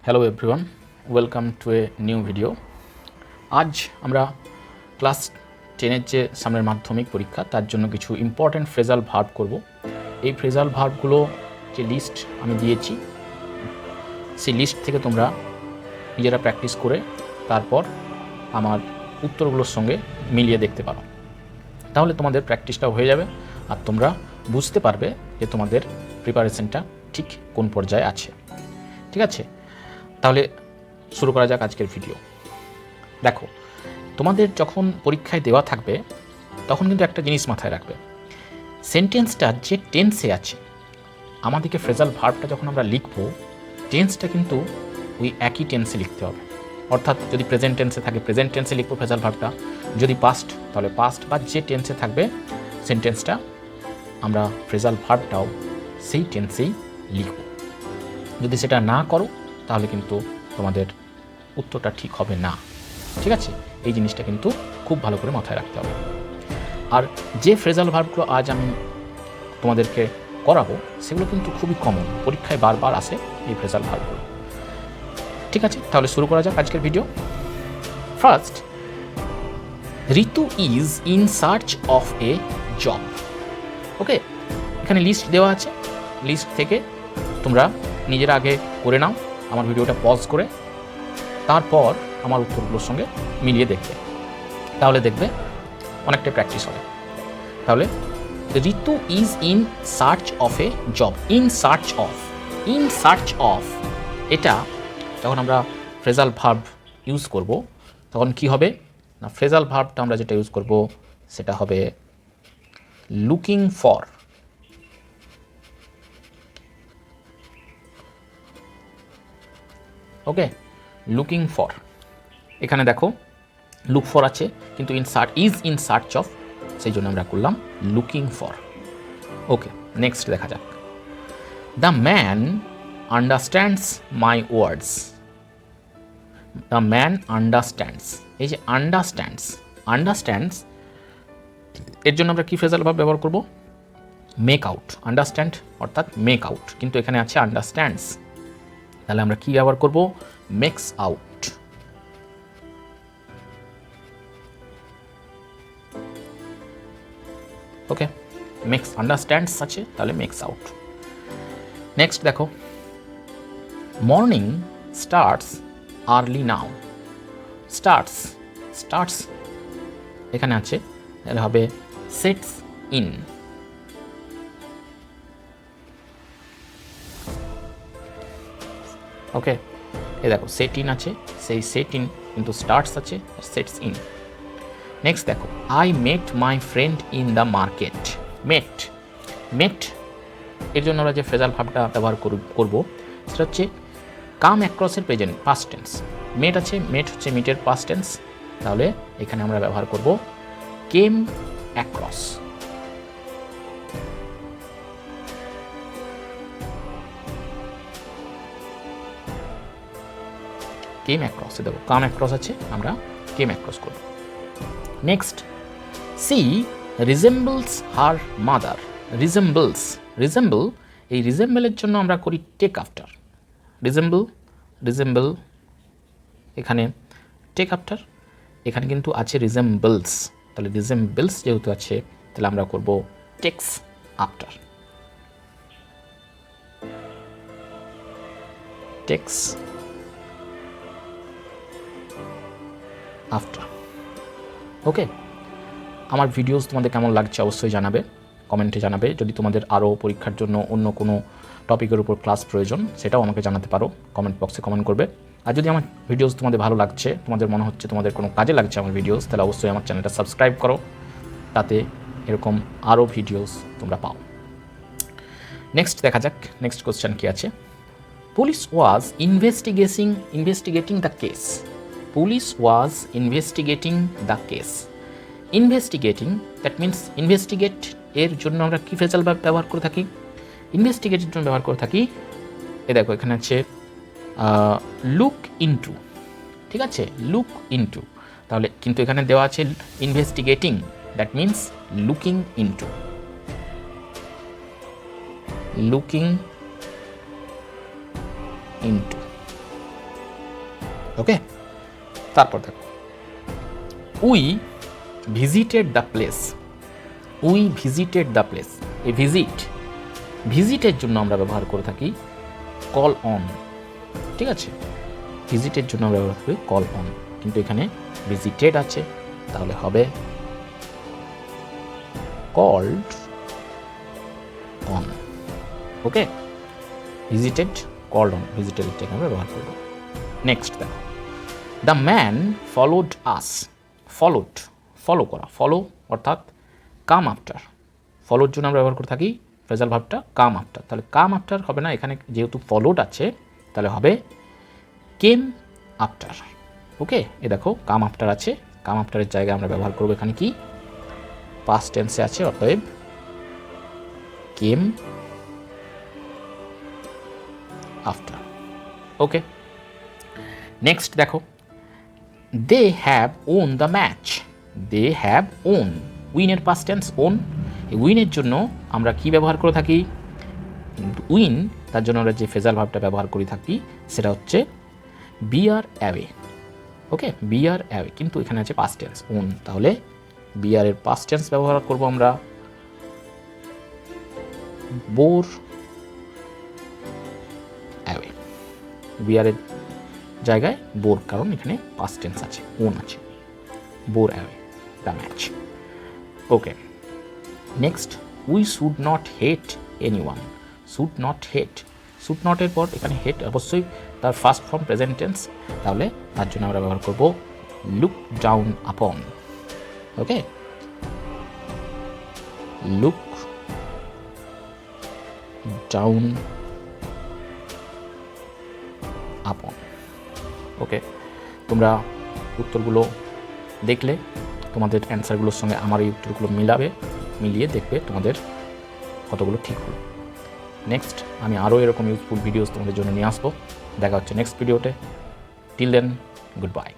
Hello everyone, welcome to a new video. আজ আমরা class 10-এর যে সামনের মাধ্যমিক পরীক্ষা তার জন্য কিছু ইম্পর্ট্যান্ট ফ্রেজাল ভার্ব করব। এই ফ্রেজাল ভার্বগুলো যে লিস্ট আমি দিয়েছি সেই লিস্ট থেকে তোমরা নিজেরা প্র্যাকটিস করে তারপর আমার উত্তরগুলোর সঙ্গে মিলিয়ে দেখতে পারো। তাহলে তোমাদের প্র্যাকটিসটাও হয়ে যাবে আর তোমরা বুঝতে পারবে যে তোমাদের প্রিপারেশনটা ঠিক কোন পর্যায়ে আছে। ঠিক আছে, তাহলে শুরু করা যাক আজকের ভিডিও। দেখো, তোমাদের যখন পরীক্ষায় দেওয়া থাকবে তখন কিন্তু একটা জিনিস মাথায় রাখবে, সেন্টেন্সটা যে টেন্সে আছে আমাদেরকে ফ্রেজাল ভার্বটা যখন আমরা লিখব টেন্সটা কিন্তু ওই একই টেন্সে লিখতে হবে। অর্থাৎ যদি প্রেজেন্ট টেন্সে থাকে প্রেজেন্ট টেন্সে লিখবো ফ্রেজাল ভার্বটা, যদি পাস্ট তাহলে পাস্ট বা যে টেন্সে থাকবে সেন্টেন্সটা আমরা ফ্রেজাল ভার্বটাও সেই টেন্সেই লিখব। যদি সেটা না করো তাহলে কিন্তু তোমাদের উত্তরটা ঠিক হবে না। ঠিক আছে, এই জিনিসটা কিন্তু খুব ভালো করে মাথায় রাখতে হবে। আর যে ফ্রেজাল ভার্বগুলো আজ আমি তোমাদেরকে করাবো সেগুলো কিন্তু খুবই কমন, পরীক্ষায় বারবার আসে এই ফ্রেজাল ভার্বগুলো। ঠিক আছে, তাহলে শুরু করা যাক আজকের video. First, Ritu is in search of a job. Okay, এখানে লিস্ট দেওয়া আছে, লিস্ট থেকে তোমরা নিজেরা আগে করে নাও, আমার ভিডিওটা পজ করে তারপর আমার উত্তরগুলোর সঙ্গে মিলিয়ে দেখবে, তাহলে দেখবে অনেকটা প্র্যাকটিস হবে। তাহলে Ritu is in search of a job. In search of এটা যখন আমরা ফ্রেজাল ভার্ব ইউজ করব তখন কি হবে না, ফ্রেজাল ভার্বটা আমরা যেটা ইউজ করব সেটা হবে looking for. Okay, looking for, এখানে দেখো লুক ফর আছে কিন্তু ইজ ইন সার্চ অফ, সেই জন্য আমরা করলাম লুকিং ফর। ওকে, নেক্সট দেখা যাক। The man understands my words. The man understands, এই যে আন্ডারস্ট্যান্ডস এর জন্য আমরা কি ফ্রেজাল ভার্ব ব্যবহার করব? Make out. আন্ডারস্ট্যান্ড অর্থাৎ মেক আউট, কিন্তু এখানে আছে আন্ডারস্ট্যান্ডস, তাহলে আমরা কি ব্যবহার করব? Makes out. Okay, makes understands আছে তাহলে মেক্স আউট। নেক্সট দেখো, morning starts early now. Starts এখানে আছে, তাহলে হবে সেটস ইন। ওকে, এই দেখো সেট ইন আছে, সেই সেট ইন কিন্তু স্টার্টস আছে, সেটস ইন। নেক্সট দেখো, I met my friend in the market. Met এর জন্য আমরা যে ফ্রেজাল ভার্বটা ব্যবহার করব সেটা হচ্ছে কাম অ্যাক্রসের প্রেজেন্ট পাস্ট টেন্স। মেট আছে, মেট হচ্ছে মিটের পাস্ট টেন্স, তাহলে এখানে আমরা ব্যবহার করব কেম অ্যাক্রস। কেম অ্যাক্রস, দেখো কাম অ্যাক্রস আছে, আমরা কেম অ্যাক্রস করব। Next, she resembles her mother. Resemble, এই রিজেম্বলের জন্য আমরা করি টেক আফটার। রিজেম্বল এখানে টেক আফটার, এখানে কিন্তু আছে রিজেম্বলস, তাহলে রিজেম্বলস যেহেতু আছে তাহলে আমরা করব takes after. Takes after. Okay, আমার ভিডিওস তোমাদের কেমন লাগছে অবশ্যই জানাবে, কমেন্টে জানাবে। যদি তোমাদের আরও পরীক্ষার জন্য অন্য কোনো টপিকের উপর ক্লাস প্রয়োজন সেটাও আমাকে জানাতে পারো, কমেন্ট বক্সে কমেন্ট করবে। আর যদি আমার ভিডিওস তোমাদের ভালো লাগছে, তোমাদের মনে হচ্ছে তোমাদের কোনো কাজে লাগছে আমার ভিডিওস, তাহলে অবশ্যই আমার চ্যানেলটা সাবস্ক্রাইব করো, তাতে এরকম আরও ভিডিওস তোমরা পাও। নেক্সট দেখা যাক, নেক্সট কোশ্চেন কী আছে। Police was investigating the case. Police was investigating the case. Investigating, that means investigate এর জন্য আমরা কি ফ্রেজাল ভার্ব ব্যবহার করে থাকি? ইনভেস্টিগেটের জন্য ব্যবহার করে থাকি, এ দেখো এখানে আছে লুক ইনটু। ঠিক আছে, লুক ইনটু, তাহলে কিন্তু এখানে দেওয়া আছে investigating, that means looking into. Looking into okay, তারপর দেখো we visited the place. We visited the place. এই ভিজিটের জন্য আমরা ব্যবহার করে থাকি কল অন। ঠিক আছে, ভিজিটের জন্য আমরা ব্যবহার করি কল অন, কিন্তু এখানে ভিজিটেড আছে, তাহলে হবে called on. Okay, visited called on, visited এটাকে আমরা ব্যবহার করব। নেক্সট দেখো the man followed us. Follow করা, ফলো অর্থাৎ কাম আফটার। ফলোর জন্য আমরা ব্যবহার করে থাকি ফ্রেজাল ভার্বটা কাম আফটার, তাহলে কাম আফটার হবে না, এখানে যেহেতু ফলোড আছে তাহলে হবে কেম আফটার। ওকে, এ দেখো কাম আফটার আছে, কাম আফটারের জায়গায় আমরা ব্যবহার করবো এখানে কি পাস্ট টেন্সে আছে, অতএব কেম আফটার। ওকে, নেক্সট দেখো they have won the match. They have won, উইনের পাস্ট টেন্স ওন। এই উইনের জন্য আমরা কি ব্যবহার করে থাকি, উইন, তার জন্য আমরা যে ফ্রেজাল ভার্বটা ব্যবহার করে থাকি সেটা হচ্ছে বি আর অ্যাওয়ে। ওকে, বি আর অ্যাওয়ে, কিন্তু এখানে আছে পাস্ট টেন্স ওন, তাহলে বি আর এর পাস্ট টেন্স ব্যবহার করব আমরা বোর অ্যাওয়ে। বি আর এর জায়গায় বোর, কারণ এখানে পাস্ট টেন্স আছে, ওন আছে, bore away the match. Okay, next we should not hate anyone. Should not hate, should নটের পর এখানে হেট অবশ্যই তার ফার্স্ট ফর্ম প্রেজেন্ট টেন্স, তাহলে তার জন্য আমরা ব্যবহার করব লুক ডাউন আপন। ওকে, লুক ডাউন আপন। ওকে, তোমরা উত্তরগুলো দেখলে তোমাদের অ্যান্সারগুলোর সঙ্গে আমার এই উত্তরগুলো মিলিয়ে দেখবে তোমাদের কতগুলো ঠিক হলো। নেক্সট আমি আরও এরকম ইউজফুল ভিডিওস তোমাদের জন্য নিয়ে আসবো। দেখা হচ্ছে নেক্সট ভিডিওতে। Till then, good by.